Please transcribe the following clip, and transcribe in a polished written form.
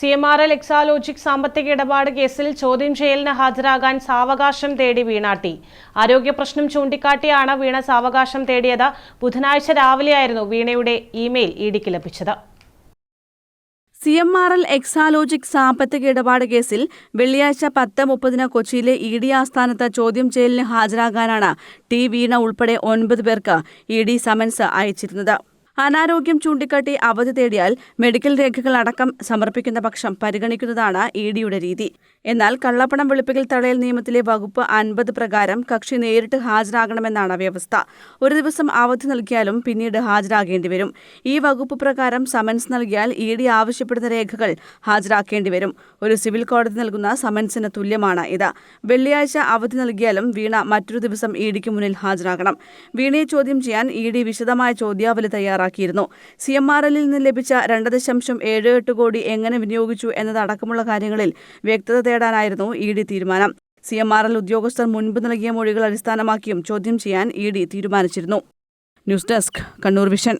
CMRL Exalogic സാമ്പത്തിക ഇടപാട് കേസിൽ ചോദ്യം ചെയ്യലിന് ഹാജരാകാൻ സാവകാശം തേടി വീണ ടി. ആരോഗ്യ പ്രശ്നം ചൂണ്ടിക്കാട്ടിയാണ് വീണ സാവകാശം തേടിയത്. ബുധനാഴ്ച രാവിലെയായിരുന്നു വീണയുടെ ഇമെയിൽ ഇഡിക്ക് ലഭിച്ചത്. CMRL എക്സാലോജിക് സാമ്പത്തിക ഇടപാട് കേസിൽ വെള്ളിയാഴ്ച 10:30 കൊച്ചിയിലെ ഇഡി ആസ്ഥാനത്ത് ചോദ്യം ചെയ്യലിന് ഹാജരാകാനാണ് ടി. വീണ ഉൾപ്പെടെ 9 പേർക്ക് ഇഡി സമൻസ് അയച്ചിരുന്നത്. അനാരോഗ്യം ചൂണ്ടിക്കാട്ടി അവധി തേടിയാൽ മെഡിക്കൽ രേഖകൾ അടക്കം സമർപ്പിക്കുന്ന പക്ഷം പരിഗണിക്കുന്നതാണ് ഇഡിയുടെ രീതി. എന്നാൽ കള്ളപ്പണം വെളുപ്പിക്കൽ തടയൽ നിയമത്തിലെ വകുപ്പ് 50 പ്രകാരം കക്ഷി നേരിട്ട് ഹാജരാകണമെന്നാണ് വ്യവസ്ഥ. ഒരു ദിവസം അവധി നൽകിയാലും പിന്നീട് ഹാജരാകേണ്ടി വരും. ഈ വകുപ്പ് പ്രകാരം സമൻസ് നൽകിയാൽ ഇഡി ആവശ്യപ്പെടുന്ന രേഖകൾ ഹാജരാക്കേണ്ടി വരും. ഒരു സിവിൽ കോടതി നൽകുന്ന സമൻസിന് തുല്യമാണ് ഇത്. വെള്ളിയാഴ്ച അവധി നൽകിയാലും വീണ മറ്റൊരു ദിവസം ഇഡിക്ക് മുന്നിൽ ഹാജരാകണം. വീണയെ ചോദ്യം ചെയ്യാൻ ഇഡി വിശദമായ ചോദ്യാവലി തയ്യാറാക്കിയിരുന്നു. CMRLൽ നിന്ന് ലഭിച്ച 2.78 കോടി എങ്ങനെ വിനിയോഗിച്ചു എന്നതടക്കമുള്ള കാര്യങ്ങളിൽ വ്യക്തത തേടാനായിരുന്നു ഇഡി തീരുമാനം. CMRL ഉദ്യോഗസ്ഥർ മുൻപ് നൽകിയ മൊഴികൾ അടിസ്ഥാനമാക്കിയും ചോദ്യം ചെയ്യാൻ ഇഡി തീരുമാനിച്ചിരുന്നു. News desk, Kannur vision.